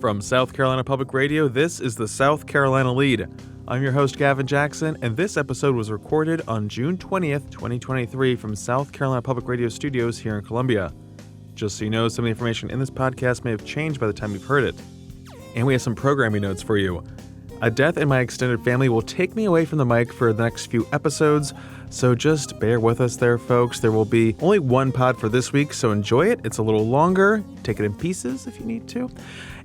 From South Carolina Public Radio, this is the South Carolina Lead. I'm your host, Gavin Jackson, and this episode was recorded on June 20th, 2023 from South Carolina Public Radio studios here in Columbia. Just so you know, some of the information in this podcast may have changed by the time you've heard it. And we have some programming notes for you. A death in my extended family will take me away from the mic for the next few episodes, so just bear with us there, folks. There will be only one pod for this week, so enjoy it. It's a little longer. Take it in pieces if you need to.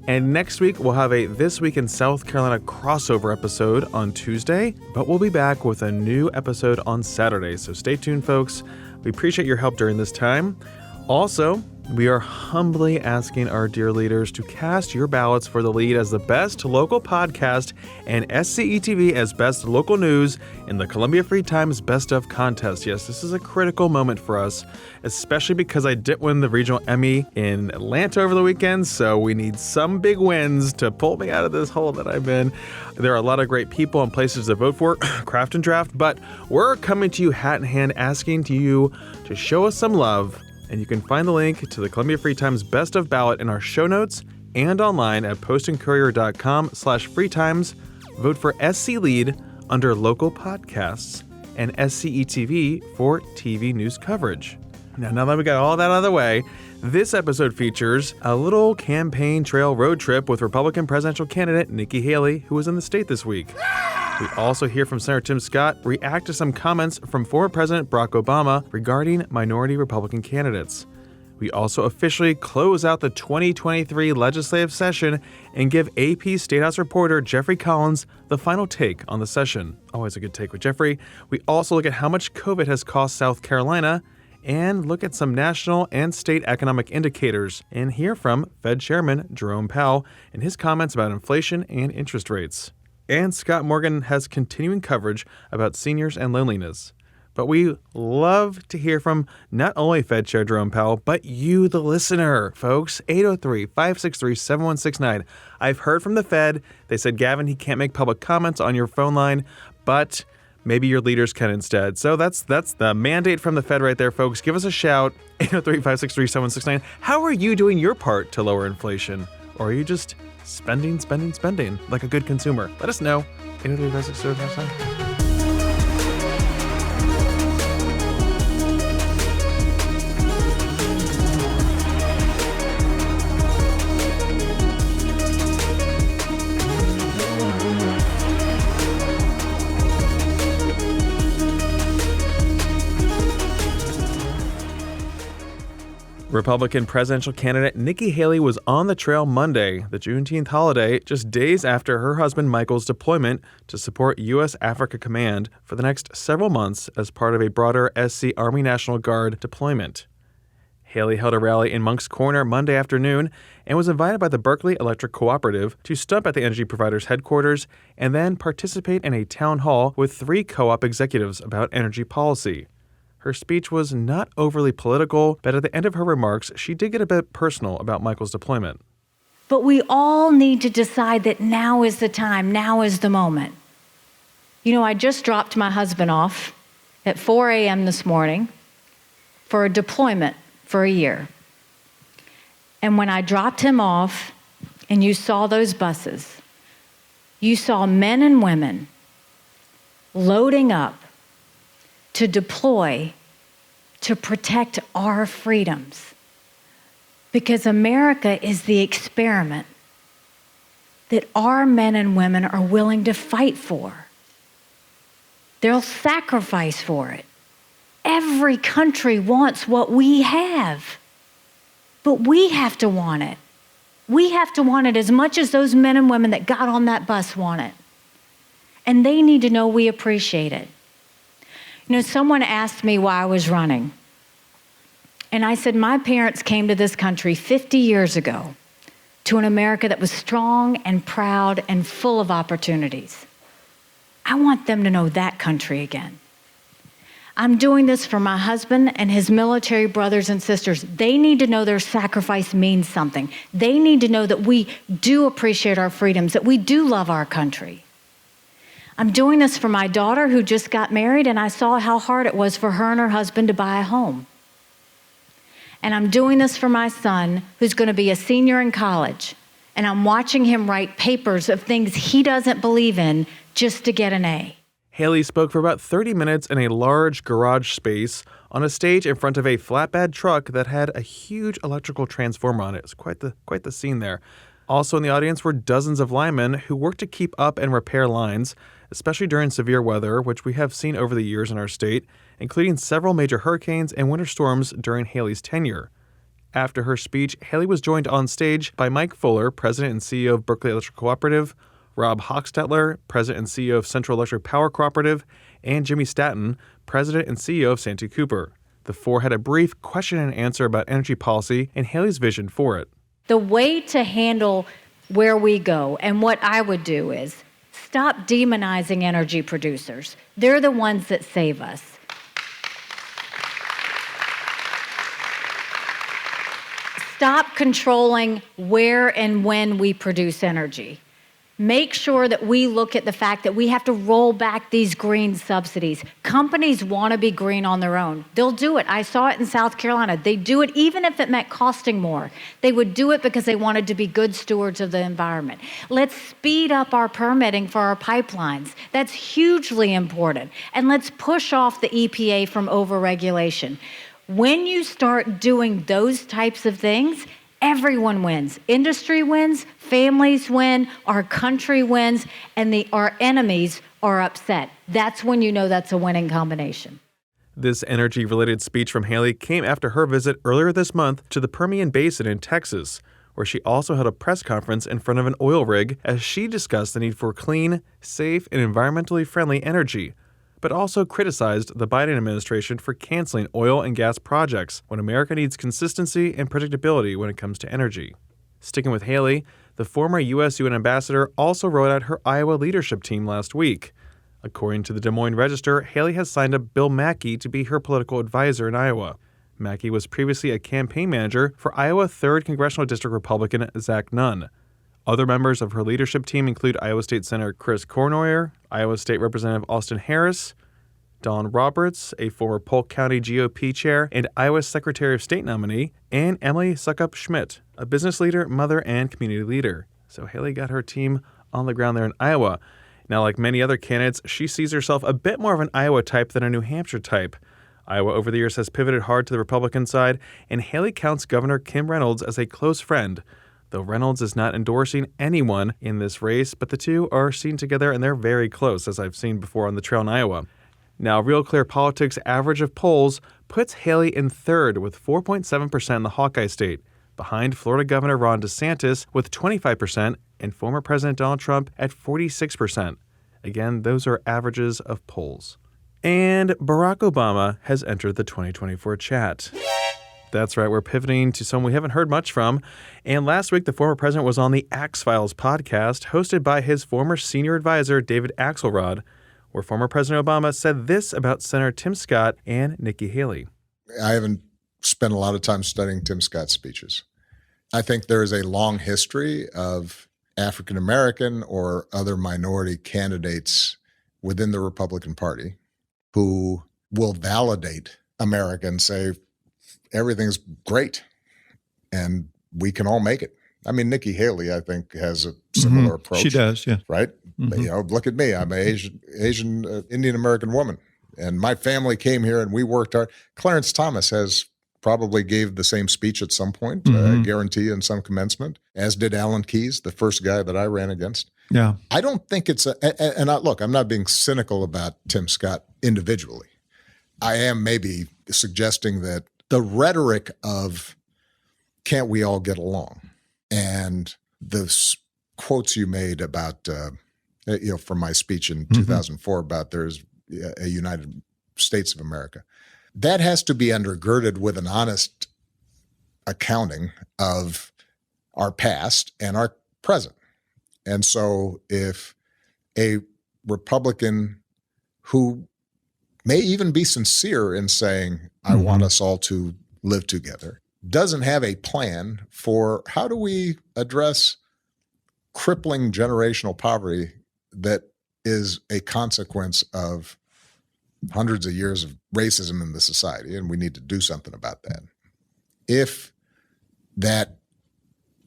And next week, we'll have a This Week in South Carolina crossover episode on Tuesday, but we'll be back with a new episode on Saturday, so stay tuned, folks. We appreciate your help during this time. Also, we are humbly asking our dear leaders to cast your ballots for the Lead as the best local podcast and SCETV as best local news in the Columbia Free Times Best of contest. Yes, this is a critical moment for us, especially because I did win the regional Emmy in Atlanta over the weekend, so we need some big wins to pull me out of this hole that I'm in. There are a lot of great people and places to vote for, craft and draft, but we're coming to you hat in hand asking you to show us some love. And you can find the link to the Columbia Free Times Best of Ballot in our show notes and online at postandcourier.com/freetimes. Vote for SC Lead under local podcasts and SCETV for TV news coverage. Now that we got all that out of the way, this episode features a little campaign trail road trip with Republican presidential candidate Nikki Haley, who was in the state this week. We also hear from Senator Tim Scott react to some comments from former President Barack Obama regarding minority Republican candidates. We also officially close out the 2023 legislative session and give AP State House reporter Jeffrey Collins the final take on the session. Always a good take with Jeffrey. We also look at how much COVID has cost South Carolina and look at some national and state economic indicators and hear from Fed Chairman Jerome Powell and his comments about inflation and interest rates. And Scott Morgan has continuing coverage about seniors and loneliness. But we love to hear from not only Fed Chair Jerome Powell, but you, the listener, folks. 803-563-7169. I've heard from the Fed. They said, Gavin, he can't make public comments on your phone line, but maybe your leaders can instead. So that's the mandate from the Fed right there, folks. Give us a shout, 803-563-7169. How are you doing your part to lower inflation? Or are you just spending like a good consumer? Let us know. 803-563-7169. Republican presidential candidate Nikki Haley was on the trail Monday, the Juneteenth holiday, just days after her husband Michael's deployment to support U.S. Africa Command for the next several months as part of a broader SC Army National Guard deployment. Haley held a rally in Moncks Corner Monday afternoon and was invited by the Berkeley Electric Cooperative to stop at the energy provider's headquarters and then participate in a town hall with 3 co-op executives about energy policy. Her speech was not overly political, but at the end of her remarks, she did get a bit personal about Michael's deployment. But we all need to decide that now is the time, now is the moment. You know, I just dropped my husband off at 4 a.m. this morning for a deployment for a year. And when I dropped him off and you saw those buses, you saw men and women loading up to deploy to protect our freedoms. Because America is the experiment that our men and women are willing to fight for. They'll sacrifice for it. Every country wants what we have, but we have to want it. We have to want it as much as those men and women that got on that bus want it. And they need to know we appreciate it. You know, someone asked me why I was running. And I said, my parents came to this country 50 years ago to an America that was strong and proud and full of opportunities. I want them to know that country again. I'm doing this for my husband and his military brothers and sisters. They need to know their sacrifice means something. They need to know that we do appreciate our freedoms, that we do love our country. I'm doing this for my daughter who just got married, and I saw how hard it was for her and her husband to buy a home. And I'm doing this for my son who's going to be a senior in college, And I'm watching him write papers of things he doesn't believe in just to get an A. Haley spoke for about 30 minutes in a large garage space on a stage in front of a flatbed truck that had a huge electrical transformer on it. It's quite the scene there. Also in the audience were dozens of linemen who worked to keep up and repair lines, especially during severe weather, which we have seen over the years in our state, including several major hurricanes and winter storms during Haley's tenure. After her speech, Haley was joined on stage by Mike Fuller, President and CEO of Berkeley Electric Cooperative, Rob Hochstetler, President and CEO of Central Electric Power Cooperative, and Jimmy Statton, President and CEO of Santee Cooper. The four had a brief question and answer about energy policy and Haley's vision for it. The way to handle where we go, and what I would do, is stop demonizing energy producers. They're the ones that save us. Stop controlling where and when we produce energy. Make sure that we look at the fact that we have to roll back these green subsidies. Companies want to be green on their own. They'll do it. I saw it in South Carolina. They do it even if it meant costing more. They would do it because they wanted to be good stewards of the environment. Let's speed up our permitting for our pipelines. That's hugely important. And let's push off the EPA from overregulation. When you start doing those types of things, everyone wins. Industry wins, families win, our country wins, and our enemies are upset. That's when you know that's a winning combination. This energy-related speech from Haley came after her visit earlier this month to the Permian Basin in Texas, where she also held a press conference in front of an oil rig as she discussed the need for clean, safe, and environmentally friendly energy, but also criticized the Biden administration for canceling oil and gas projects when America needs consistency and predictability when it comes to energy. Sticking with Haley, the former U.S. UN ambassador also wrote out her Iowa leadership team last week. According to the Des Moines Register, Haley has signed up Bill Mackey to be her political advisor in Iowa. Mackey was previously a campaign manager for Iowa 3rd Congressional District Republican Zach Nunn. Other members of her leadership team include Iowa State Senator Chris Cornoyer, Iowa State Representative Austin Harris, Don Roberts, a former Polk County GOP chair and Iowa Secretary of State nominee, and Emily Suckup-Schmidt, a business leader, mother, and community leader. So Haley got her team on the ground there in Iowa. Now, like many other candidates, she sees herself a bit more of an Iowa type than a New Hampshire type. Iowa over the years has pivoted hard to the Republican side, and Haley counts Governor Kim Reynolds as a close friend, though Reynolds is not endorsing anyone in this race, but the two are seen together and they're very close, as I've seen before on the trail in Iowa. Now, Real Clear Politics' average of polls puts Haley in third with 4.7% in the Hawkeye State, behind Florida Governor Ron DeSantis with 25% and former President Donald Trump at 46%. Again, those are averages of polls. And Barack Obama has entered the 2024 chat. That's right, we're pivoting to someone we haven't heard much from. And last week, the former president was on the Axe Files podcast, hosted by his former senior advisor, David Axelrod, where former President Obama said this about Senator Tim Scott and Nikki Haley. I haven't spent a lot of time studying Tim Scott's speeches. I think there is a long history of African American or other minority candidates within the Republican Party who will validate America and say, everything's great and we can all make it. I mean, Nikki Haley, I think, has a similar approach. She does, yeah. Right? You know, look at me. I'm an Asian Indian American woman, and my family came here and we worked hard. Clarence Thomas probably gave the same speech at some point, I guarantee, in some commencement, as did Alan Keyes, the first guy that I ran against. Yeah. I don't think it's look, I'm not being cynical about Tim Scott individually. I am maybe suggesting that the rhetoric of can't we all get along, and the quotes you made about, from my speech in 2004 about there's a United States of America, that has to be undergirded with an honest accounting of our past and our present. And so if a Republican who may even be sincere in saying, I want us all to live together, doesn't have a plan for how do we address crippling generational poverty that is a consequence of hundreds of years of racism in the society, and we need to do something about that. If that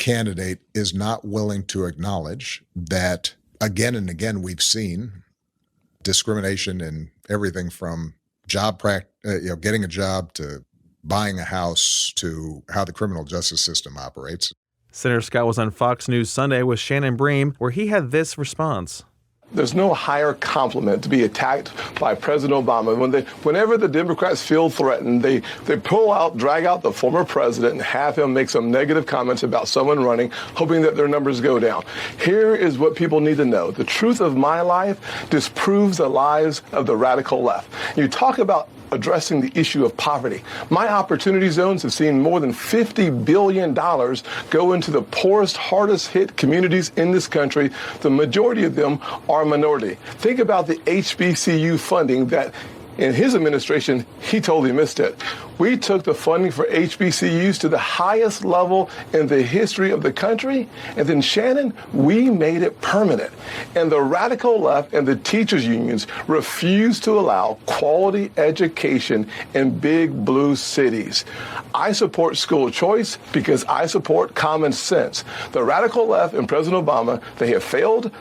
candidate is not willing to acknowledge that again and again we've seen discrimination in everything from getting a job to buying a house to how the criminal justice system operates. Senator Scott was on Fox News Sunday with Shannon Bream, where he had this response. There's no higher compliment to be attacked by President Obama. Whenever the Democrats feel threatened, they drag out the former president and have him make some negative comments about someone running, hoping that their numbers go down. Here is what people need to know. The truth of my life disproves the lies of the radical left. You talk about addressing the issue of poverty. My opportunity zones have seen more than $50 billion go into the poorest, hardest hit communities in this country. The majority of them are minority. Think about the HBCU funding that in his administration, he totally missed it. We took the funding for HBCUs to the highest level in the history of the country. And then, Shannon, we made it permanent. And the radical left and the teachers unions refuse to allow quality education in big blue cities. I support school choice because I support common sense. The radical left and President Obama, they have failed,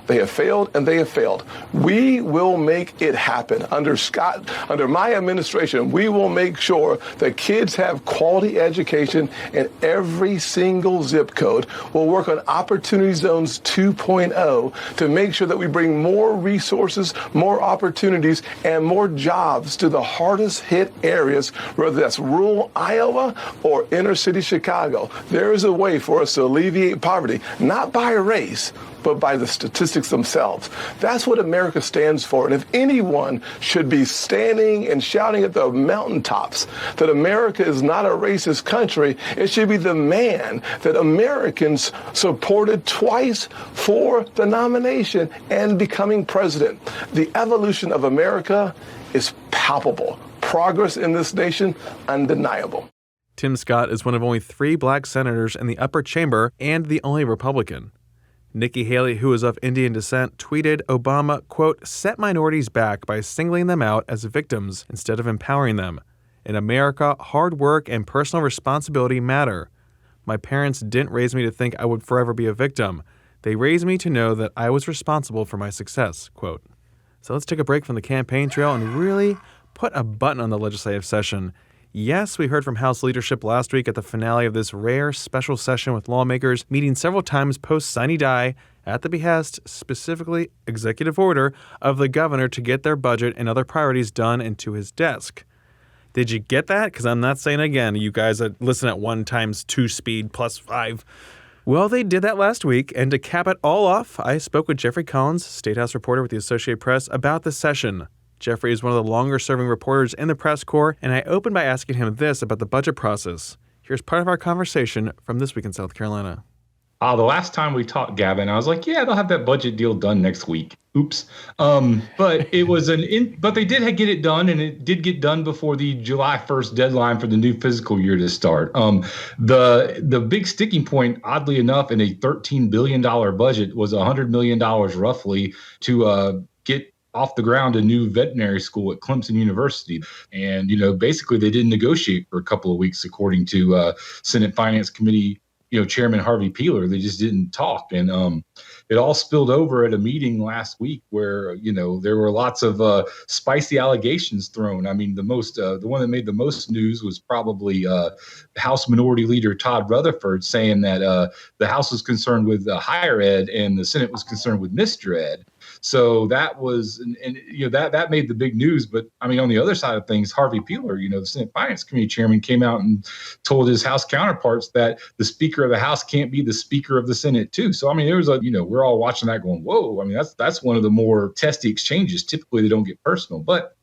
and they have failed. We will make it happen. Under my administration, we will make sure that kids have quality education in every single zip code. We'll work on Opportunity Zones 2.0 to make sure that we bring more resources, more opportunities, and more jobs to the hardest hit areas, whether that's rural Iowa or inner city Chicago. There is a way for us to alleviate poverty, not by race, but by the statistics themselves. That's what America stands for. And if anyone should be standing and shouting at the mountaintops that America is not a racist country, it should be the man that Americans supported twice for the nomination and becoming president. The evolution of America is palpable. Progress in this nation, undeniable. Tim Scott is one of only 3 black senators in the upper chamber and the only Republican. Nikki Haley, who is of Indian descent, tweeted Obama, quote, set minorities back by singling them out as victims instead of empowering them. In America, hard work and personal responsibility matter. My parents didn't raise me to think I would forever be a victim. They raised me to know that I was responsible for my success, quote. So let's take a break from the campaign trail and really put a button on the legislative session. Yes, we heard from House leadership last week at the finale of this rare special session with lawmakers meeting several times post-sine die at the behest, specifically executive order, of the governor to get their budget and other priorities done and to his desk. Did you get that? Because I'm not saying again, you guys that listen at 1 × 2 speed plus 5. Well, they did that last week, and to cap it all off, I spoke with Jeffrey Collins, State House reporter with the Associated Press, about the session. Jeffrey is one of the longer-serving reporters in the press corps, and I opened by asking him this about the budget process. Here's part of our conversation from This Week in South Carolina. The last time we talked, Gavin, I was like, yeah, they'll have that budget deal done next week. Oops. But it was but they did get it done, and it did get done before the July 1st deadline for the new fiscal year to start. The big sticking point, oddly enough, in a $13 billion budget was $100 million roughly to get off the ground a new veterinary school at Clemson University. And, basically they didn't negotiate for a couple of weeks, according to Senate Finance Committee, Chairman Harvey Peeler. They just didn't talk. And it all spilled over at a meeting last week where, there were lots of spicy allegations thrown. I mean, the one that made the most news was probably House Minority Leader Todd Rutherford saying that the House was concerned with higher ed and the Senate was concerned with Mr. Ed. So that was, that made the big news. But I mean, on the other side of things, Harvey Peeler, the Senate Finance Committee chairman, came out and told his House counterparts that the Speaker of the House can't be the Speaker of the Senate too. So I mean, there was we're all watching that going, whoa. I mean, that's one of the more testy exchanges. Typically, they don't get personal. But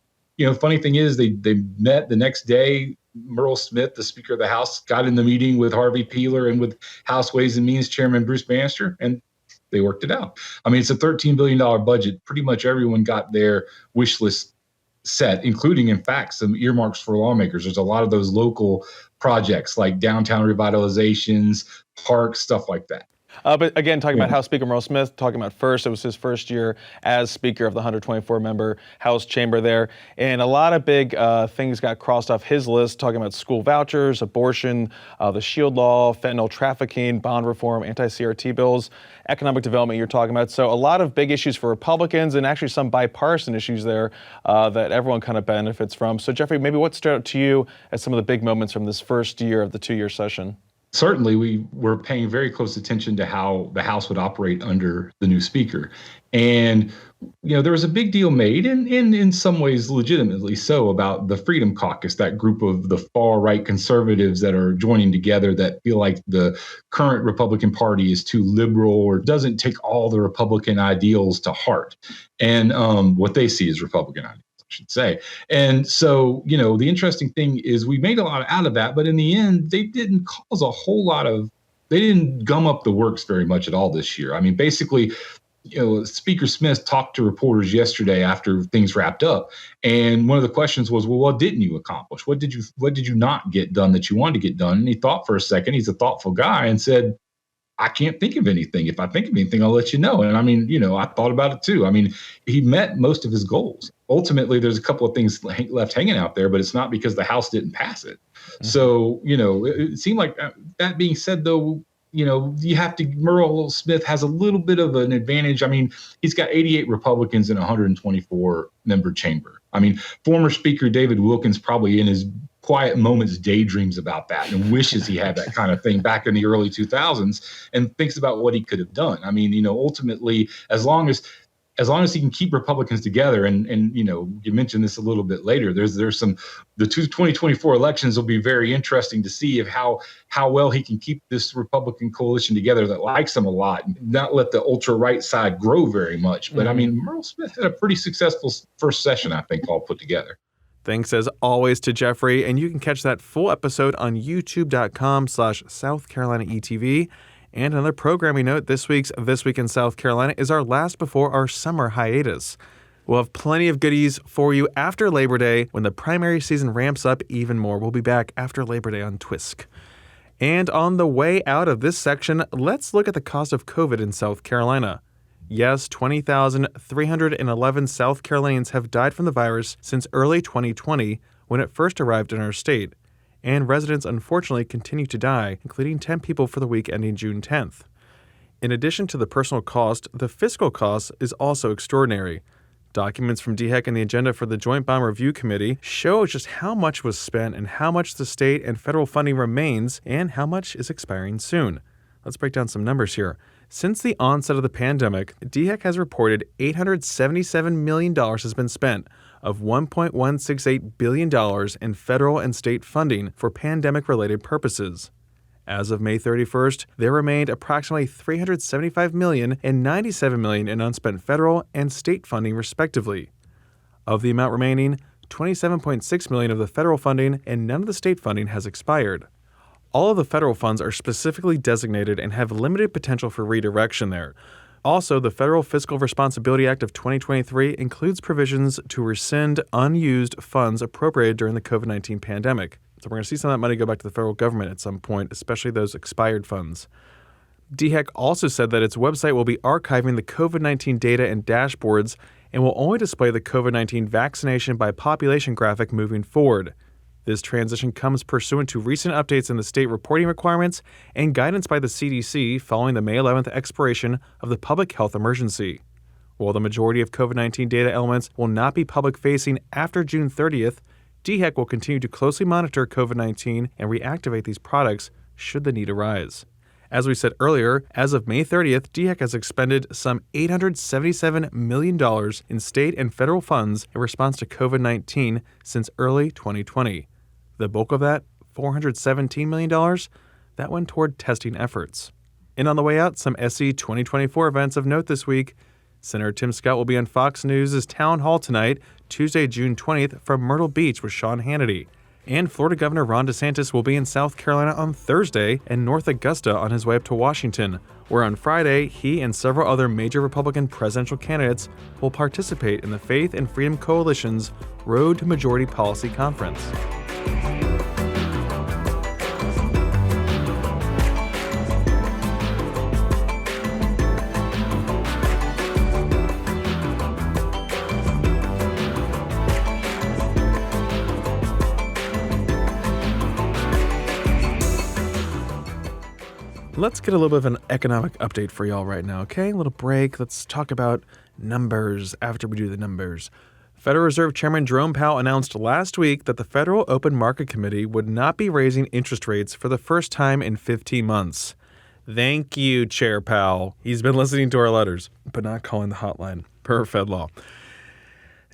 funny thing is, they met the next day. Merle Smith, the Speaker of the House, got in the meeting with Harvey Peeler and with House Ways and Means Chairman Bruce Bannister, and they worked it out. I mean, it's a $13 billion budget. Pretty much everyone got their wish list set, including, in fact, some earmarks for lawmakers. There's a lot of those local projects like downtown revitalizations, parks, stuff like that. But again, talking about House Speaker Merle Smith, talking about first, it was his first year as Speaker of the 124-member House chamber there. And a lot of big things got crossed off his list, talking about school vouchers, abortion, the SHIELD law, fentanyl trafficking, bond reform, anti-CRT bills, economic development you're talking about. So a lot of big issues for Republicans and actually some bipartisan issues there that everyone kind of benefits from. So Jeffrey, maybe what stood out to you as some of the big moments from this first year of the 2-year session? Certainly, we were paying very close attention to how the House would operate under the new Speaker. And, there was a big deal made, and in some ways legitimately so, about the Freedom Caucus, that group of the far-right conservatives that are joining together that feel like the current Republican Party is too liberal or doesn't take all the Republican ideals to heart. And what they see as Republican ideals, should say. And so, the interesting thing is we made a lot out of that, but in the end, they didn't cause a whole lot of, they didn't gum up the works very much at all this year. I mean, basically, Speaker Smith talked to reporters yesterday after things wrapped up. And one of the questions was, well, what didn't you accomplish? What did you not get done that you wanted to get done? And he thought for a second, he's a thoughtful guy, and said, I can't think of anything. If I think of anything, I'll let you know. And I mean, I thought about it too. I mean, he met most of his goals. Ultimately, there's a couple of things left hanging out there, but it's not because the House didn't pass it. Mm-hmm. So, it seemed like, that being said, though, Merle Smith has a little bit of an advantage. I mean, he's got 88 Republicans in a 124-member chamber. I mean, former Speaker David Wilkins probably in his quiet moments daydreams about that and wishes he had that kind of thing back in the early 2000s and thinks about what he could have done. I mean, ultimately, as long as he can keep Republicans together, and you mentioned this a little bit later, the 2024 elections will be very interesting to see of how well he can keep this Republican coalition together that likes him a lot and not let the ultra right side grow very much. But I mean, Merle Smith had a pretty successful first session, I think, all put together. Thanks as always to Jeffrey, and you can catch that full episode on youtube.com/South Carolina ETV. And another programming note, this week's This Week in South Carolina is our last before our summer hiatus. We'll have plenty of goodies for you after Labor Day when the primary season ramps up even more. We'll be back after Labor Day on TWISC. And on the way out of this section, let's look at the cost of COVID in South Carolina. Yes, 20,311 South Carolinians have died from the virus since early 2020 when it first arrived in our state. And residents unfortunately continue to die, including 10 people for the week ending June 10th. In addition to the personal cost, the fiscal cost is also extraordinary. Documents from DHEC and the agenda for the Joint Bond Review Committee show just how much was spent and how much the state and federal funding remains and how much is expiring soon. Let's break down some numbers here. Since the onset of the pandemic, DHEC has reported $877 million has been spent of $1.168 billion in federal and state funding for pandemic-related purposes. As of May 31st, there remained approximately $375 million and $97 million in unspent federal and state funding, respectively. Of the amount remaining, $27.6 million of the federal funding and none of the state funding has expired. All of the federal funds are specifically designated and have limited potential for redirection there. Also, the Federal Fiscal Responsibility Act of 2023 includes provisions to rescind unused funds appropriated during the COVID-19 pandemic. So we're going to see some of that money go back to the federal government at some point, especially those expired funds. DHEC also said that its website will be archiving the COVID-19 data and dashboards and will only display the COVID-19 vaccination by population graphic moving forward. This transition comes pursuant to recent updates in the state reporting requirements and guidance by the CDC following the May 11th expiration of the public health emergency. While the majority of COVID-19 data elements will not be public-facing after June 30th, DHEC will continue to closely monitor COVID-19 and reactivate these products should the need arise. As we said earlier, as of May 30th, DHEC has expended some $877 million in state and federal funds in response to COVID-19 since early 2020. The bulk of that, $417 million, that went toward testing efforts. And on the way out, some SC 2024 events of note this week. Senator Tim Scott will be on Fox News' Town Hall tonight, Tuesday, June 20th, from Myrtle Beach with Sean Hannity. And Florida Governor Ron DeSantis will be in South Carolina on Thursday and North Augusta on his way up to Washington, where on Friday, he and several other major Republican presidential candidates will participate in the Faith and Freedom Coalition's Road to Majority Policy Conference. Let's get a little bit of an economic update for y'all right now, okay? A little break. Let's talk about numbers after we do the numbers. Federal Reserve Chairman Jerome Powell announced last week that the Federal Open Market Committee would not be raising interest rates for the first time in 15 months. Thank you, Chair Powell. He's been listening to our letters, but not calling the hotline, per Fed law.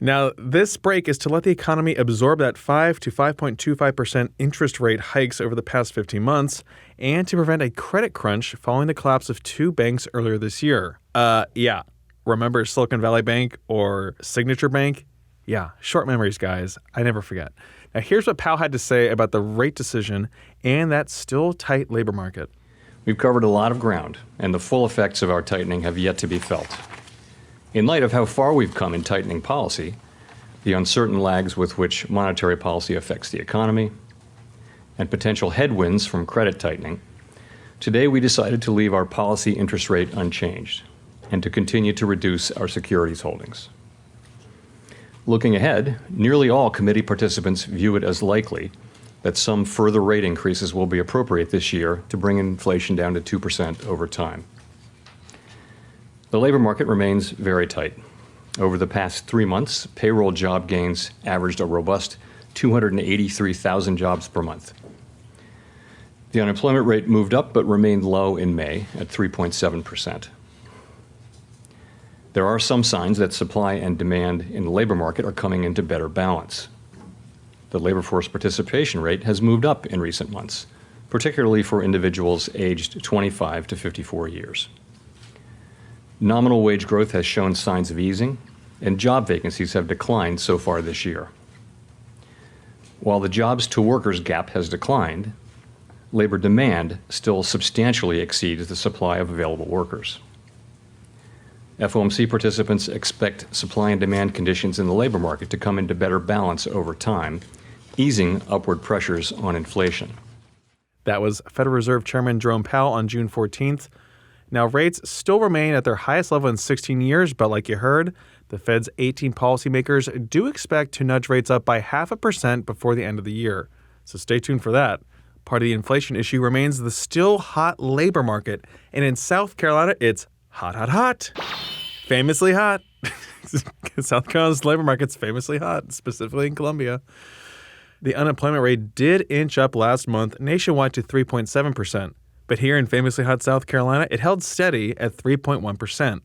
Now, this break is to let the economy absorb that 5 to 5.25% interest rate hikes over the past 15 months and to prevent a credit crunch following the collapse of two banks earlier this year. Yeah. Remember Silicon Valley Bank or Signature Bank? Yeah, short memories, guys. I never forget. Now, here's what Powell had to say about the rate decision and that still tight labor market. We've covered a lot of ground, and the full effects of our tightening have yet to be felt. In light of how far we've come in tightening policy, the uncertain lags with which monetary policy affects the economy, and potential headwinds from credit tightening, today we decided to leave our policy interest rate unchanged and to continue to reduce our securities holdings. Looking ahead, nearly all committee participants view it as likely that some further rate increases will be appropriate this year to bring inflation down to 2% over time. The labor market remains very tight. Over the past 3 months, payroll job gains averaged a robust 283,000 jobs per month. The unemployment rate moved up but remained low in May at 3.7%. There are some signs that supply and demand in the labor market are coming into better balance. The labor force participation rate has moved up in recent months, particularly for individuals aged 25 to 54 years. Nominal wage growth has shown signs of easing, and job vacancies have declined so far this year. While the jobs to workers gap has declined, labor demand still substantially exceeds the supply of available workers. FOMC participants expect supply and demand conditions in the labor market to come into better balance over time, easing upward pressures on inflation. That was Federal Reserve Chairman Jerome Powell on June 14th. Now, rates still remain at their highest level in 16 years, but like you heard, the Fed's 18 policymakers do expect to nudge rates up by 0.5% before the end of the year. So stay tuned for that. Part of the inflation issue remains the still hot labor market. And in South Carolina, it's hot, hot, hot. Famously hot. South Carolina's labor market's famously hot, specifically in Columbia. The unemployment rate did inch up last month nationwide to 3.7%. But here in famously hot South Carolina, it held steady at 3.1%.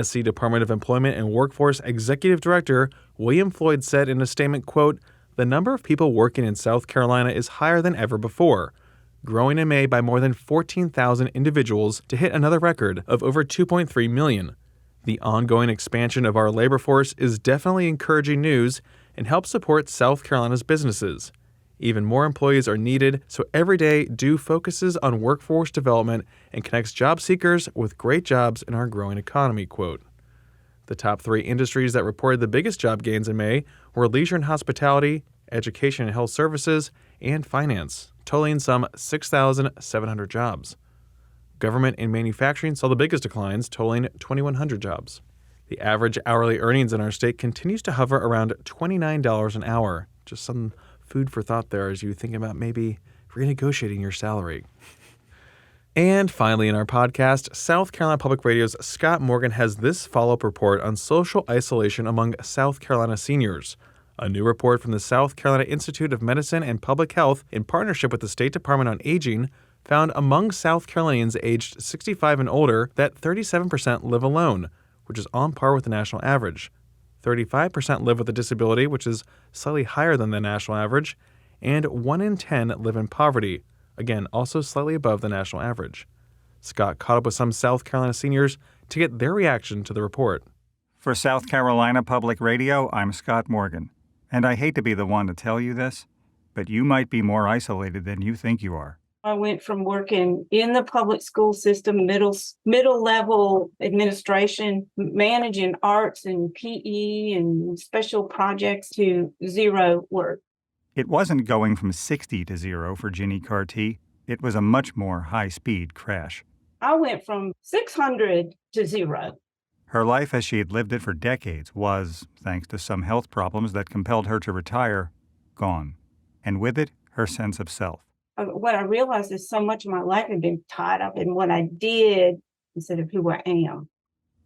SC Department of Employment and Workforce Executive Director William Floyd said in a statement, quote, "The number of people working in South Carolina is higher than ever before, growing in May by more than 14,000 individuals to hit another record of over 2.3 million. The ongoing expansion of our labor force is definitely encouraging news and helps support South Carolina's businesses. Even more employees are needed, so every day DO focuses on workforce development and connects job seekers with great jobs in our growing economy," quote. The top 3 industries that reported the biggest job gains in May were leisure and hospitality, education and health services, and finance, totaling some 6,700 jobs. Government and manufacturing saw the biggest declines, totaling 2,100 jobs. The average hourly earnings in our state continues to hover around $29 an hour. Just some food for thought there as you think about maybe renegotiating your salary. And finally in our podcast, South Carolina Public Radio's Scott Morgan has this follow-up report on social isolation among South Carolina seniors. A new report from the South Carolina Institute of Medicine and Public Health in partnership with the State Department on Aging found among South Carolinians aged 65 and older that 37% live alone, which is on par with the national average. 35% live with a disability, which is slightly higher than the national average, and 1 in 10 live in poverty, again, also slightly above the national average. Scott caught up with some South Carolina seniors to get their reaction to the report. For South Carolina Public Radio, I'm Scott Morgan, and I hate to be the one to tell you this, but you might be more isolated than you think you are. I went from working in the public school system, middle level administration, managing arts and PE and special projects to zero work. It wasn't going from 60 to 0 for Ginny Carty. It was a much more high-speed crash. I went from 600 to 0. Her life as she had lived it for decades was, thanks to some health problems that compelled her to retire, gone. And with it, her sense of self. what I realized is so much of my life had been tied up in what I did instead of who I am.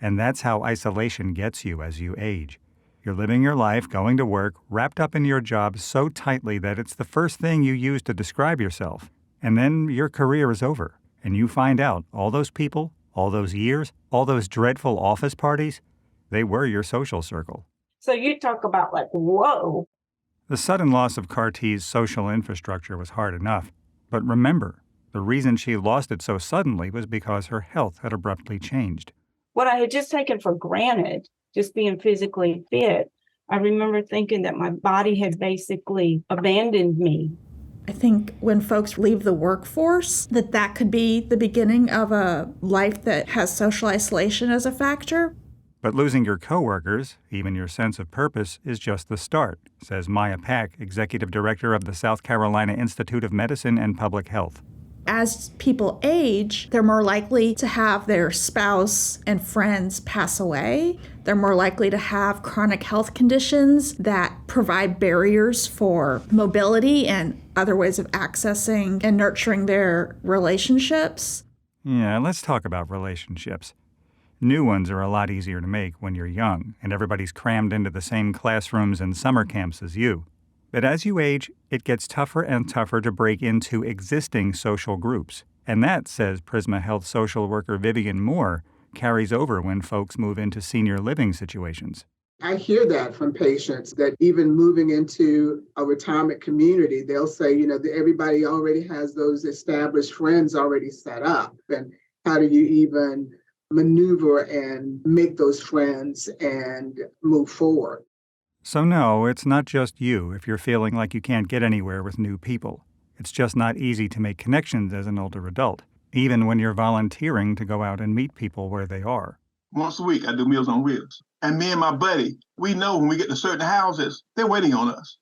And that's how isolation gets you as you age. You're living your life, going to work, wrapped up in your job so tightly that it's the first thing you use to describe yourself. And then your career is over, and you find out all those people, all those years, all those dreadful office parties, they were your social circle. So you talk about like, whoa. The sudden loss of Cartier's social infrastructure was hard enough. But remember, the reason she lost it so suddenly was because her health had abruptly changed. What I had just taken for granted, just being physically fit, I remember thinking that my body had basically abandoned me. I think when folks leave the workforce, that could be the beginning of a life that has social isolation as a factor. But losing your coworkers, even your sense of purpose, is just the start, says Maya Pack, Executive Director of the South Carolina Institute of Medicine and Public Health. As people age, they're more likely to have their spouse and friends pass away. They're more likely to have chronic health conditions that provide barriers for mobility and other ways of accessing and nurturing their relationships. Yeah, let's talk about relationships. New ones are a lot easier to make when you're young and everybody's crammed into the same classrooms and summer camps as you. But as you age, it gets tougher and tougher to break into existing social groups. And that, says Prisma Health social worker Vivian Moore, carries over when folks move into senior living situations. I hear that from patients that even moving into a retirement community, they'll say, that everybody already has those established friends already set up. And how do you even maneuver and make those friends and move forward? So no, it's not just you if you're feeling like you can't get anywhere with new people. It's just not easy to make connections as an older adult, even when you're volunteering to go out and meet people where they are. Once a week, I do Meals on Wheels. And me and my buddy, we know when we get to certain houses, they're waiting on us.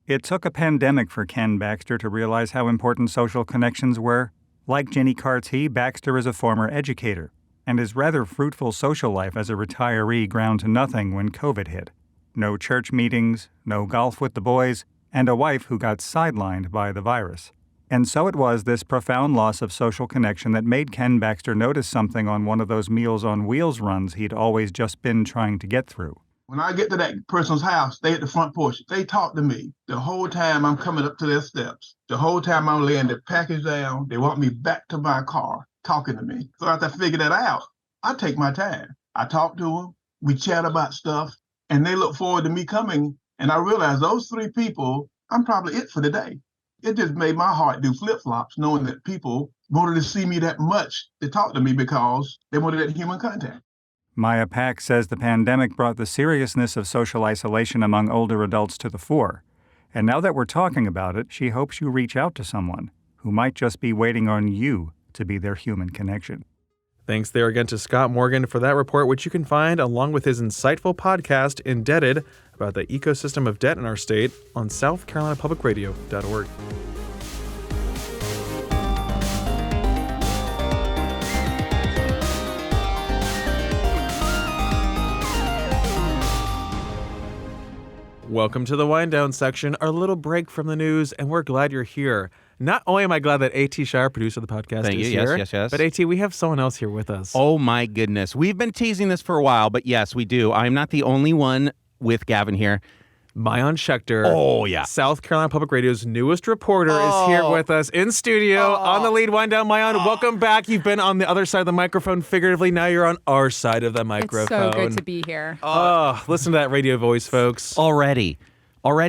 It took a pandemic for Ken Baxter to realize how important social connections were. Like Jenny Carty, Baxter is a former educator, and his rather fruitful social life as a retiree ground to nothing when COVID hit. No church meetings, no golf with the boys, and a wife who got sidelined by the virus. And so it was this profound loss of social connection that made Ken Baxter notice something on one of those Meals on Wheels runs he'd always just been trying to get through. When I get to that person's house, they at the front porch, they talk to me. The whole time I'm coming up to their steps, the whole time I'm laying the package down, they want me back to my car, talking to me. So after I figure that out, I take my time. I talk to them, we chat about stuff, and they look forward to me coming. And I realize those three people, I'm probably it for the day. It just made my heart do flip-flops knowing that people wanted to see me that much to talk to me because they wanted that human contact. Maya Pack says the pandemic brought the seriousness of social isolation among older adults to the fore. And now that we're talking about it, she hopes you reach out to someone who might just be waiting on you to be their human connection. Thanks there again to Scott Morgan for that report, which you can find along with his insightful podcast, Indebted, about the ecosystem of debt in our state on southcarolinapublicradio.org. Welcome to the wind down section, our little break from the news, and we're glad you're here. Not only am I glad that A.T. Shire, producer of the podcast, is here, yes. but A.T., we have someone else here with us. Oh, my goodness. We've been teasing this for a while, but yes, we do. I'm not the only one with Gavin here. Mayan Schechter, oh yeah, South Carolina Public Radio's newest reporter, is here with us in studio on the lead wind down. Mayan, welcome back. You've been on the other side of the microphone figuratively. Now you're on our side of the microphone. It's so good to be here. Listen to that radio voice, folks. Already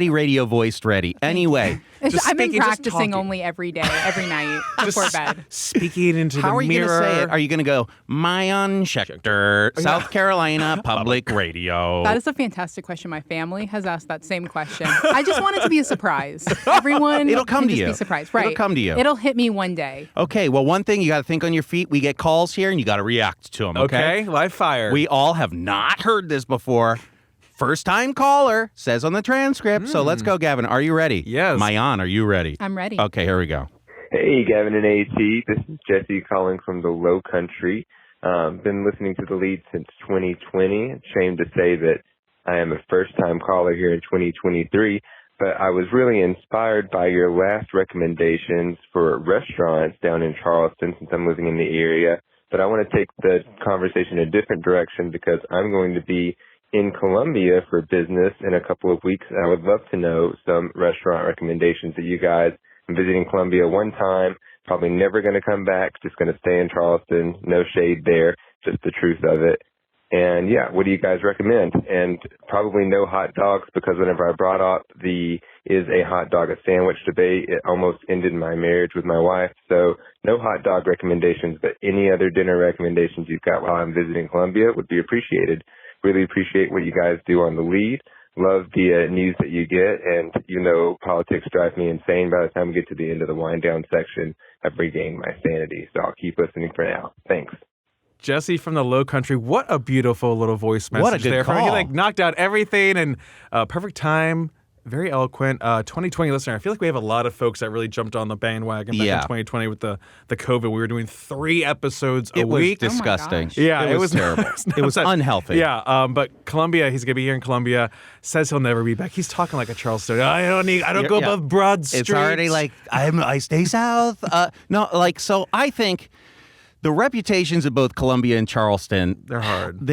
radio voiced ready. Anyway. I've been practicing only every day, every night before bed. Speaking into the mirror. How are you going to say it? Are you going to go, Mayan Schechter, South Carolina Public Radio? That is a fantastic question. My family has asked that same question. I just want it to be a surprise. Everyone It'll come can to just you. Be surprised. Right. It'll come to you. It'll hit me one day. Okay, well, one thing, you got to think on your feet. We get calls here, and you got to react to them, okay? Live fire. We all have not heard this before. First-time caller, says on the transcript. So let's go, Gavin. Are you ready? Yes. Mayan, are you ready? I'm ready. Okay, here we go. Hey, Gavin and AT. This is Jesse calling from the Low Country. Been listening to the lead since 2020. Ashamed to say that I am a first-time caller here in 2023. but I was really inspired by your last recommendations for restaurants down in Charleston since I'm living in the area. But I want to take the conversation a different direction because I'm going to be in Columbia for business in a couple of weeks. And I would love to know some restaurant recommendations that you guys. I'm visiting Columbia one time, probably never going to come back, just going to stay in Charleston. No shade there, just the truth of it. And yeah, what do you guys recommend? And probably no hot dogs because whenever I brought up the is a hot dog a sandwich debate, it almost ended my marriage with my wife. So no hot dog recommendations, but any other dinner recommendations you've got while I'm visiting Columbia would be appreciated. Really appreciate what you guys do on the lead. Love the news that you get. And you know, politics drive me insane. By the time we get to the end of the wind down section, I've regained my sanity. So I'll keep listening for now. Thanks. Jesse from the Low Country, what a beautiful little voice message What a good there. call. He like knocked out everything and perfect time, very eloquent. 2020 listener, I feel like we have a lot of folks that really jumped on the bandwagon back in 2020 with the COVID. We were doing 3 episodes a week. It was disgusting. Yeah, it was terrible. It was unhealthy. Yeah, but Columbia, he's gonna be here in Columbia. Says he'll never be back. He's talking like a Charleston. I don't go above Broad Street. It's already like I stay south. So I think the reputations of both Columbia and Charleston, they're hard.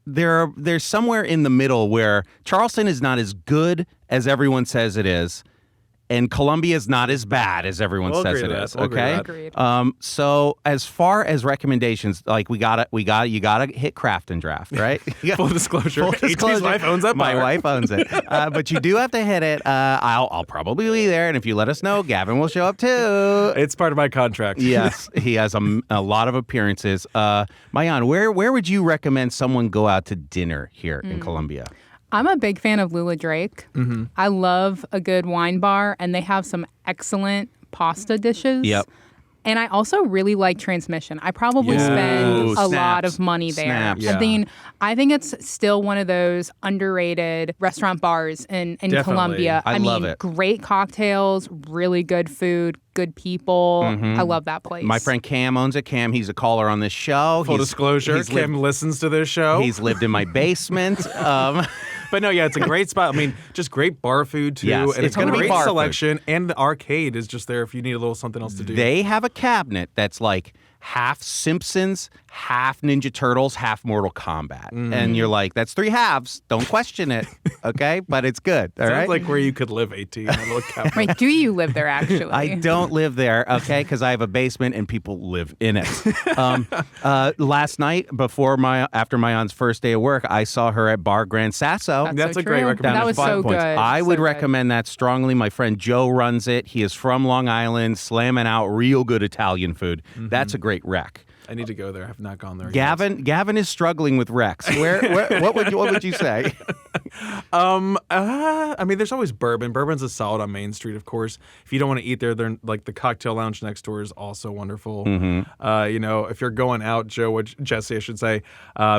They're somewhere in the middle where Charleston is not as good as everyone says it is, and Columbia is not as bad as everyone says it is. Okay. So as far as recommendations, like you gotta hit Craft and Draft, right? Full disclosure. AT's wife owns that bar. My wife owns it, but you do have to hit it. I'll probably be there, and if you let us know, Gavin will show up too. It's part of my contract. Yes, he has a lot of appearances. Mayan, where would you recommend someone go out to dinner here in Columbia? I'm a big fan of Lula Drake. Mm-hmm. I love a good wine bar, and they have some excellent pasta dishes. Yep. And I also really like Transmission. I probably spend a lot of money there. Snaps. I think it's still one of those underrated restaurant bars in Columbia. I love it. Great cocktails, really good food, good people. I love that place. My friend Cam owns it. Cam, he's a caller on this show. Full disclosure, Cam listens to this show. He's lived in my basement. But no, it's a great spot. I mean, just great bar food too. Yes, and it's got a gonna be great bar selection. And the arcade is just there if you need a little something else to do. They have a cabinet that's like half Simpsons, half Ninja Turtles, half Mortal Kombat. And you're like, that's 3 halves. Don't question it. Okay? But it's good. All right? Sounds like where you could live, AT. In a little cabinet. Wait, do you live there actually? I don't live there, okay, because I have a basement and people live in it. Last night, after Mayan's first day of work, I saw her at Bar Grand Sasso. That's a great recommendation. That was so good. I would recommend that strongly. My friend Joe runs it. He is from Long Island, slamming out real good Italian food. That's a great rec. I need to go there. I have not gone there yet. Gavin is struggling with Rex. What would you say? I mean, there's always Bourbon. Bourbon's a solid on Main Street, of course. If you don't want to eat there, then like the cocktail lounge next door is also wonderful. If you're going out, Jesse, I should say,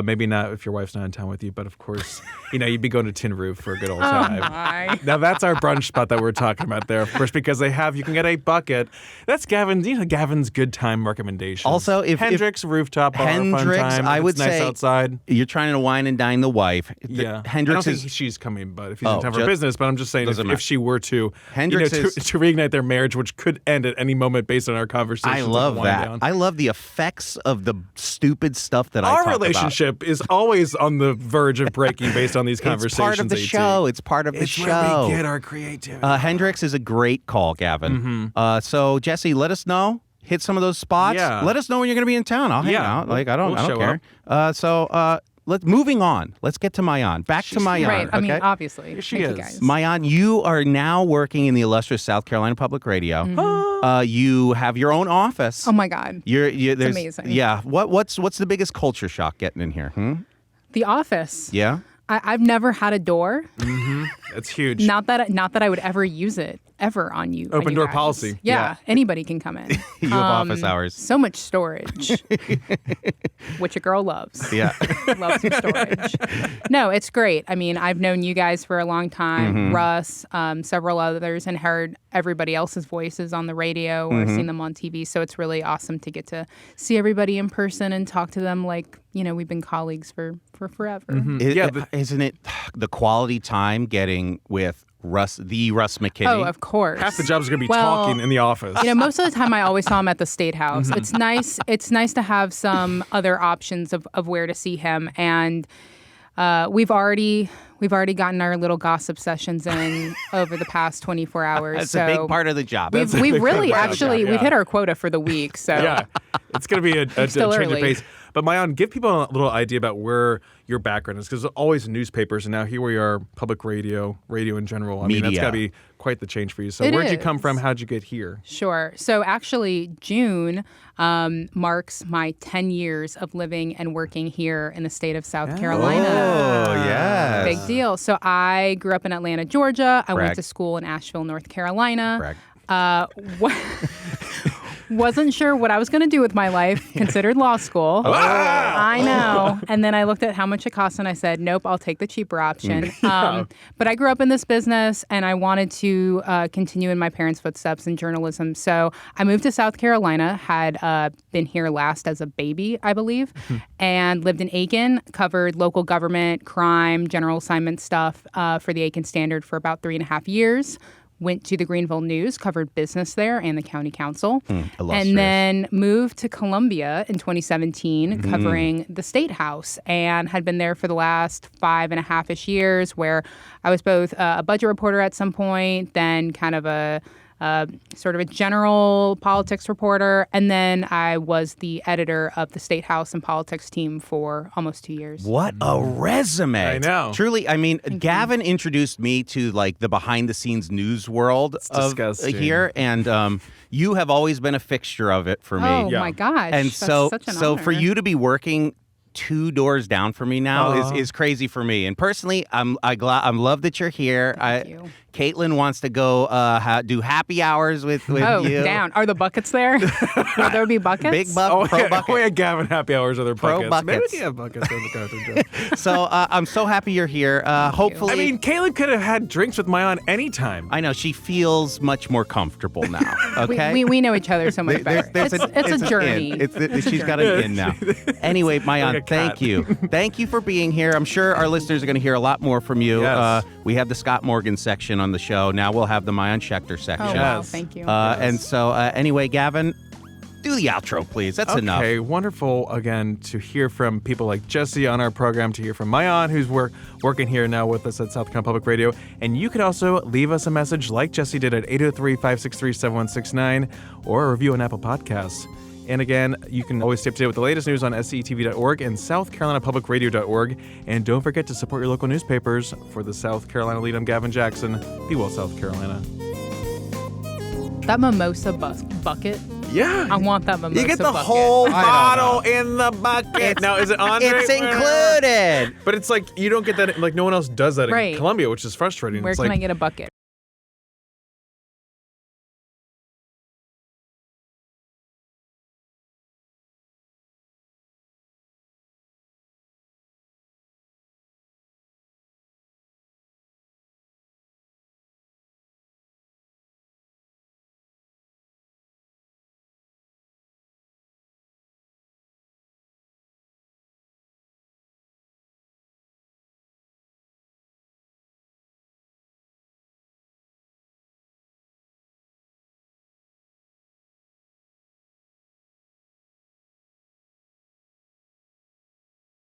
maybe not if your wife's not in town with you, but of course, you'd be going to Tin Roof for a good old time. Now that's our brunch spot that we're talking about there, of course, because you can get a bucket. That's Gavin's good time recommendation. Also, if Hendrix rooftop bar, fun time. I would say, nice outside. You're trying to wine and dine the wife. Hendrix I don't think she's coming, but if he's in town for business. But I'm just saying, if she were to, to reignite their marriage, which could end at any moment based on our conversation. I love that. I love the effects of the stupid stuff that I talk about. Our relationship is always on the verge of breaking based on these conversations. It's part of the show. It's part of the show. It's where we get our creativity. Hendrix is a great call, Gavin. So Jesse, let us know. Hit some of those spots. Yeah. Let us know when you're going to be in town. I'll hang out. I don't care. Moving on. Let's get to Mayan. Back to Mayan. Right. I mean, obviously. Here she is. Guys. Mayan, you are now working in the illustrious South Carolina Public Radio. You have your own office. Oh my God. It's amazing. Yeah. What's the biggest culture shock getting in here? The office. Yeah. I've never had a door. That's huge. Not that I would ever use it ever on you. Open door policy. Yeah, anybody can come in. You have office hours. So much storage, which a girl loves. Yeah, loves some storage. No, it's great. I mean, I've known you guys for a long time, Russ, several others, and heard everybody else's voices on the radio or seen them on TV. So it's really awesome to get to see everybody in person and talk to them like we've been colleagues for forever. Isn't it the quality time getting with Russ McKinney. Oh, of course. Half the job is going to be talking in the office. Most of the time I always saw him at the State House. It's nice. It's nice to have some other options of where to see him. And we've already gotten our little gossip sessions in over the past 24 hours. That's a big part of the job. We've really we've hit our quota for the week. So yeah, it's going to be a change early. of pace. But Maayan, give people a little idea about where your background is, because there's always newspapers, and now here we are, public radio in general. I mean, that's got to be quite the change for you. So where'd you come from? How'd you get here? Sure. So actually, June marks my 10 years of living and working here in the state of South Carolina. Oh, yes. Big deal. So I grew up in Atlanta, Georgia. I Brag. went to school in Asheville, North Carolina. Brag. Wasn't sure what I was going to do with my life. Considered law school. Wow. I know. And then I looked at how much it cost and I said, nope, I'll take the cheaper option. But I grew up in this business and I wanted to continue in my parents' footsteps in journalism. So I moved to South Carolina, had been here last as a baby, I believe, and lived in Aiken, covered local government, crime, general assignment stuff for the Aiken Standard for about 3.5 years. Went to the Greenville News, covered business there and the county council, and then moved to Columbia in 2017, covering the State House, and had been there for the last 5.5-ish years, where I was both a budget reporter at some point, then kind of a sort of a general politics reporter, and then I was the editor of the State House and politics team for almost 2 years. What a resume. I know. Truly, I mean, Gavin introduced me to like the behind-the-scenes news world of here, and you have always been a fixture of it for me. Oh, my gosh. And That's so, such an so honor. for you to be working 2 doors down from me now is crazy for me. And personally, I'm love that you're here. Thank you. Caitlin wants to go do happy hours with you. Down. Are the buckets there? Will there be buckets? Big bucket, pro bucket. We had Gavin happy hours. Other Pro buckets. Maybe we buckets. can have buckets on the cartoon. So I'm so happy you're here. Hopefully, I mean, Caitlin could have had drinks with Maayan anytime. I know she feels much more comfortable now. Okay, we know each other so much better. There's It's a journey. She's got an in now. Anyway, Maayan, Like a cat. thank you. Thank you for being here. I'm sure our listeners are going to hear a lot more from you. Yes. We have the Scott Morgan section on the show. Now we'll have the Maayan Schechter section. Oh, wow. Thank you. And so, anyway, Gavin, do the outro, please. That's enough. Okay, wonderful again to hear from people like Jesse on our program, to hear from Maayan, who's working here now with us at South Carolina Public Radio. And you could also leave us a message like Jesse did at 803-563-7169 or a review on Apple Podcasts. And again, you can always stay up to date with the latest news on scetv.org and southcarolinpublicradio.org. And don't forget to support your local newspapers. For the South Carolina Lead, I'm Gavin Jackson. Be well, South Carolina. That mimosa bucket. Yeah. I want that mimosa You get the bucket. whole bottle in the bucket. Now, is it Andre? It's included. But it's like, you don't get that, like no one else does that Right. in Columbia, which is frustrating. Where It's can like, I get a bucket?